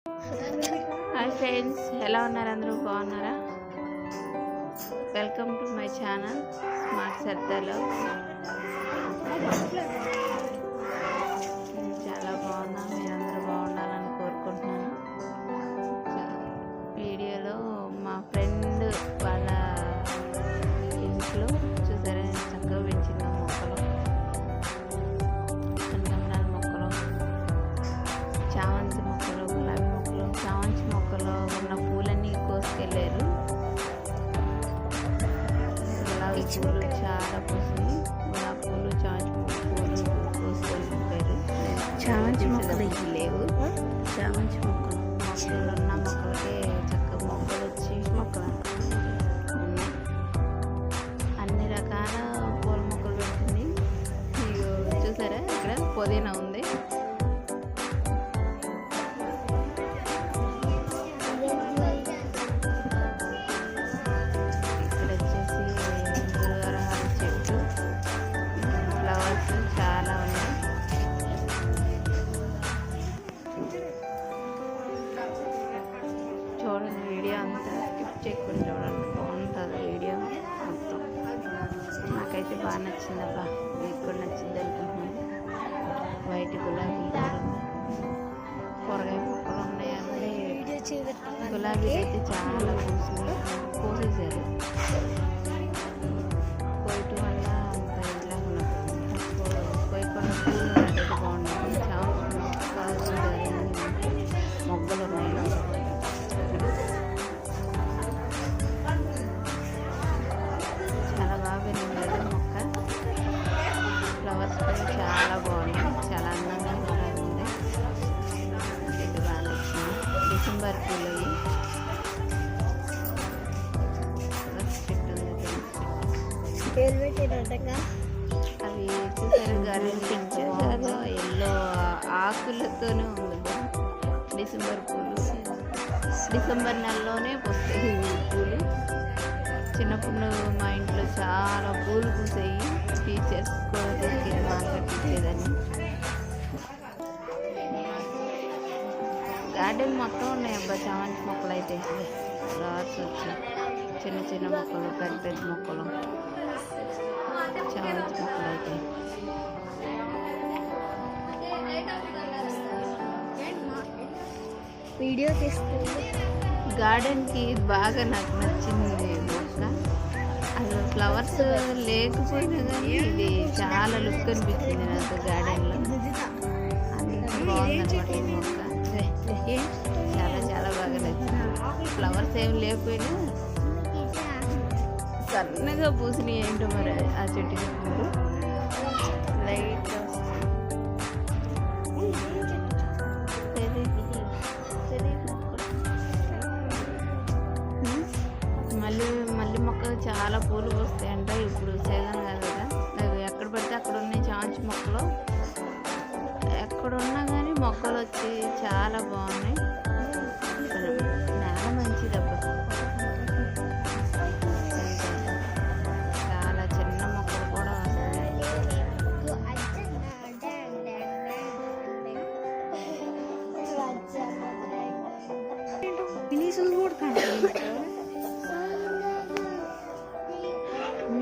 Hi friends, ఎలా ఉన్నారు? అందరూ బాగున్నారా? Welcome to my channel smart సర్దాలో. చాలా బాగున్నా, మీరందరూ బాగుండాలని కోరుకుంటున్నాను. వీడియోలో మా ఫ్రెండ్ వాళ్ళ ఇంట్లో చూసారా చక్కగా పెంచిన మొక్కలు, కనకాంబరాల మొక్కలు, చామంతి మొక్కలు, గులాబీ మొక్కలు. చామంతి మొక్కలో ఉన్న పూలన్నీ కోసుకెళ్ళారు. గులాబీ పూలు చాలా పూసినాయి. గులాబీ పూలు, చామంతి పూలు కోసుకెళ్ళిపోయారు. చామంతి మొక్కలు లేవు. చామంతి మొక్కలు ఉన్న మొక్కలకే చక్కగా మొక్కలు వచ్చి మొక్కలు ఉన్నాయి. అన్ని రకాల పూల మొక్కలు పెట్టింది. చూసారా, ఇక్కడ పుదీనా ఉంది. చాలా ఉన్నాయి. చూడండి, వీడియో అంతా స్కిప్ చేయకుండా చూడండి, బాగుంటుంది వీడియో మొత్తం. నాకైతే బాగా నచ్చింది. అబ్బా, మీకు కూడా నచ్చింది అనుకుంటున్నాను. వైట్ గులాబీ కూరగాయ మొక్కలు ఉన్నాయండి. గులాబీ అయితే చాలా కోసేసారు. కొయ్యటం వల్ల ఇలా కొయ్యకుండా పూలు అనేది బాగుంటుంది. మొగ్గలు ఉన్నాయి. చాలా బాగా పెరిగింది మొక్క. ఫ్లవర్స్ కూడా చాలా బాగున్నాయి. చాలా అందంగా కూడా ఉంది. ఇది బాగా నచ్చింది. డిసెంబర్ పూలు అవి చూసారు, గార్డెన్ చాలా ఎల్లో ఆకులతోనే ఉంది. డిసెంబర్ పూలు డిసెంబర్ నెలలోనే వస్తాయి పూలు. చిన్నప్పుడు మా ఇంట్లో చాలా పూలు పూసాయి. టీచర్స్ కూడా తీసుకెళ్ళి మార్కెట్ ఇచ్చేదని. గార్డెన్ మొత్తం ఉన్నాయి. అబ్బా, చామంతి మొక్కలు అయితే ఫ్లవర్స్ వచ్చి చిన్న చిన్న మొక్కలు, పెద్ద పెద్ద మొక్కలు, చామంతి మొక్కలు అయితే. వీడియో తీస్తుంది. గార్డెన్కి బాగా నాకు నచ్చింది మొక్క. అసలు ఫ్లవర్స్ లేకపోయినా కానీ ఇది చాలా లుక్ అనిపించింది నాకు గార్డెన్లో. అంత బాగుందన్నమాట ఈ మొక్క. చాలా చాలా బాగా నచ్చింది. ఫ్లవర్స్ ఏం లేకపోయినా సన్నగా పూసినాయి. ఏంటో మరి ఆ చెట్టుకి పూలు లైట్ మళ్ళీ మొక్క చాలా పూలు పూస్తాయంట. ఇప్పుడు సీజన్ కాదు కదా. ఎక్కడ పడితే అక్కడ ఉన్నాయి చామంతి మొక్కలు. ఎక్కడున్నా కానీ మొక్కలు వచ్చి చాలా బాగున్నాయి. నేల మంచిదబ్బా. చాలా చిన్న మొక్కలు కూడా వస్తాయి.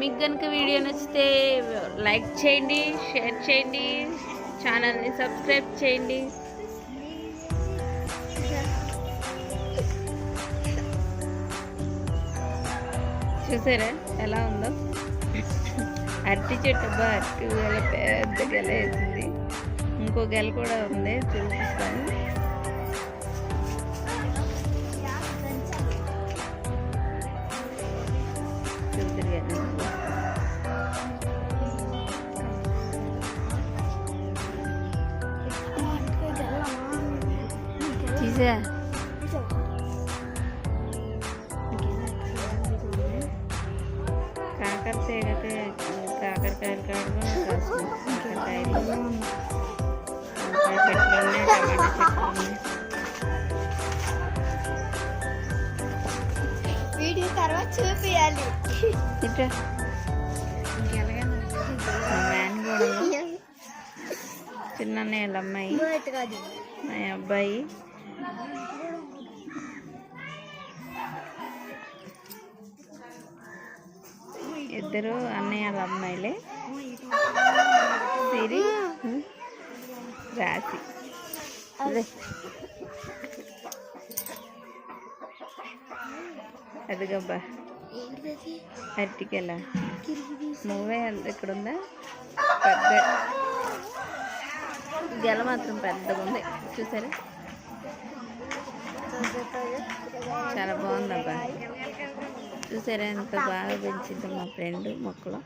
మీకు కనుక వీడియో నచ్చితే లైక్ చేయండి, షేర్ చేయండి, ఛానల్ని సబ్స్క్రైబ్ చేయండి. చూసారా ఎలా ఉందో అరటి చెట్టు. అబ్బా, అరటి గెల పెద్ద గెల వేసింది. ఇంకో గెల కూడా ఉంది, చూపిస్తాను. చూసా, కాకరకాయలైతే కాకరకాయలు కాకరకాయలు, చెట్లు ఉన్నాయి, టమాటా చెట్లు ఉన్నాయి. వీడియో తర్వాత చూపించాలి. చిన్న అమ్మాయి, మా అబ్బాయి ఇద్దరు అన్నయ్య అమ్మాయిలే, సిరి రాసి. అదే అదిగబ్బా ఏంటిది అరటికెలా నువ్వే ఇక్కడ ఉందా, పెద్ద గెల మాత్రం పెద్దగా ఉంది చూసారా, చాలా బాగుందబ్బా. చూసారా ఎంత బాగా పెంచిందో మా ఫ్రెండ్ మొక్కలు.